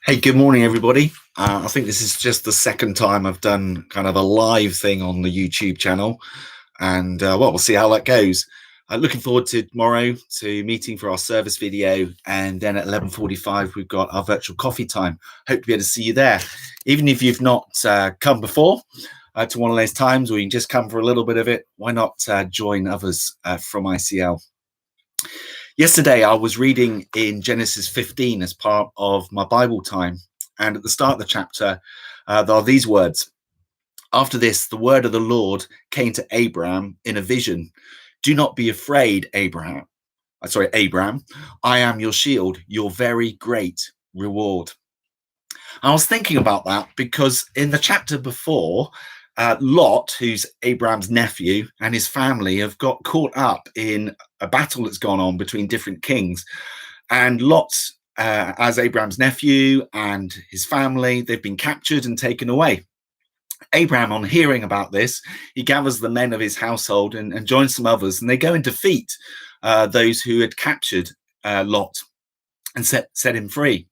Hey, good morning, everybody. I think this is just the second time I've done kind of a live thing on the YouTube channel, and we'll see how that goes. Looking forward to tomorrow to meeting for our service video, and then at 11:45 we've got our virtual coffee time. Hope to be able to see you there. Even if you've not come before to one of those times, or you can just come for a little bit of it, why not join others from ICL? Yesterday, I was reading in Genesis 15 as part of my Bible time. And at the start of the chapter, there are these words. After this, the word of the Lord came to Abraham in a vision. Do not be afraid, Abraham. Abraham. I am your shield, your very great reward. I was thinking about that because in the chapter before, Lot, who's Abraham's nephew, and his family have got caught up in a battle that's gone on between different kings. And Lot, as Abraham's nephew and his family, they've been captured and taken away. Abraham, on hearing about this, he gathers the men of his household and joins some others, and they go and defeat those who had captured Lot and set him free.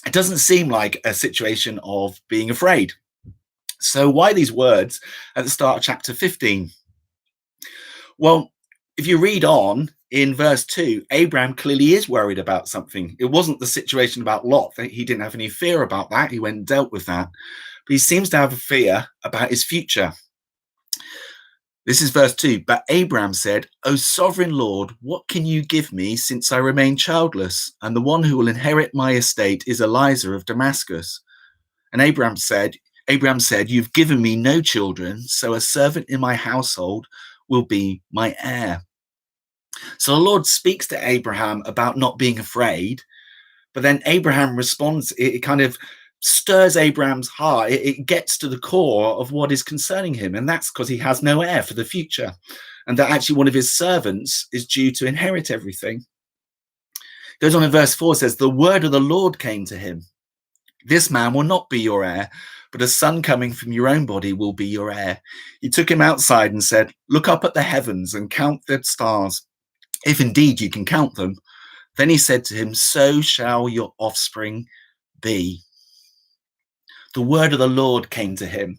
It doesn't seem like a situation of being afraid. So why these words at the start of chapter 15? Well, if you read on in verse 2, Abraham clearly is worried about something. It wasn't the situation about Lot. He didn't have any fear about that. He went and dealt with that. But he seems to have a fear about his future. This is verse 2. But Abraham said, O sovereign Lord, what can you give me since I remain childless? And the one who will inherit my estate is Eliezer of Damascus. And Abraham said, you've given me no children, so a servant in my household will be my heir. So the Lord speaks to Abraham about not being afraid, but then Abraham responds. It kind of stirs Abraham's heart. It gets to the core of what is concerning him, and that's because he has no heir for the future, and that actually one of his servants is due to inherit everything. Goes on in verse 4, says, the word of the Lord came to him. This man will not be your heir, but a son coming from your own body will be your heir. He took him outside and said, look up at the heavens and count the stars, if indeed you can count them. Then he said to him, so shall your offspring be. The word of the Lord came to him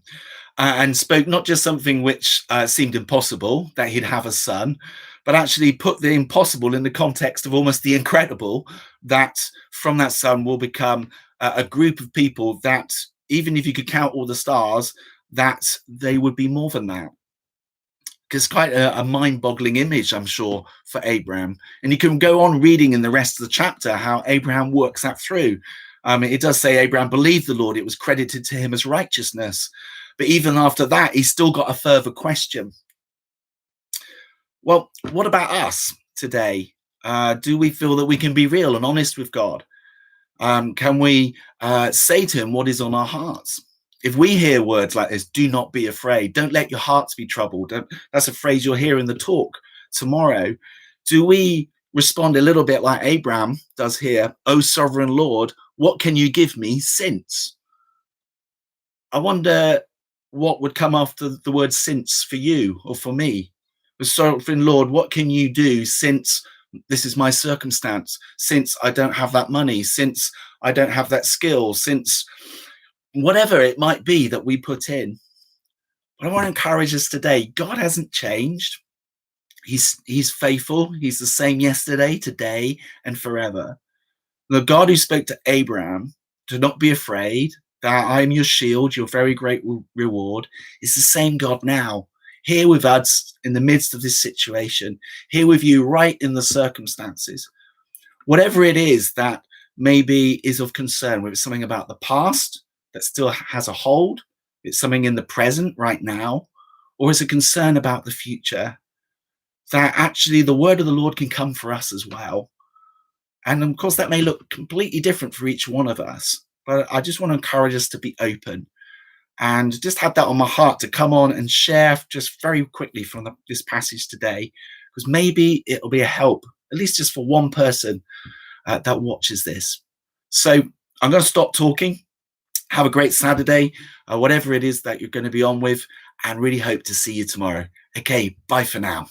and spoke not just something which seemed impossible, that he'd have a son, but actually put the impossible in the context of almost the incredible, that from that son will become a group of people that, even if you could count all the stars, that they would be more than that. It's quite a mind-boggling image, I'm sure, for Abraham. And you can go on reading in the rest of the chapter how Abraham works that through. It does say Abraham believed the Lord. It was credited to him as righteousness. But even after that, he's still got a further question. Well, what about us today? Do we feel that we can be real and honest with God? Can we say to him what is on our hearts? If we hear words like this, do not be afraid, don't let your hearts be troubled. That's a phrase you'll hear in the talk tomorrow. Do we respond a little bit like Abraham does here? O sovereign Lord, what can you give me since? I wonder what would come after the word since for you or for me. O sovereign Lord, what can you do since this is my circumstance, since I don't have that money, since I don't have that skill, since whatever it might be that we put in. But I want to encourage us today. God hasn't changed. He's faithful. He's the same yesterday, today, and forever. The God who spoke to Abraham, do not be afraid, that I am your shield, your very great reward, is the same God now, here with us in the midst of this situation, here with you right in the circumstances. Whatever it is that maybe is of concern, whether it's something about the past that still has a hold, it's something in the present right now, or it's a concern about the future, that actually the word of the Lord can come for us as well. And of course, that may look completely different for each one of us, but I just want to encourage us to be open and just had that on my heart to come on and share just very quickly from this passage today, because maybe it'll be a help, at least just for one person that watches this. So I'm going to stop talking. Have a great Saturday, whatever it is that you're going to be on with, and really hope to see you tomorrow. Okay, bye for now.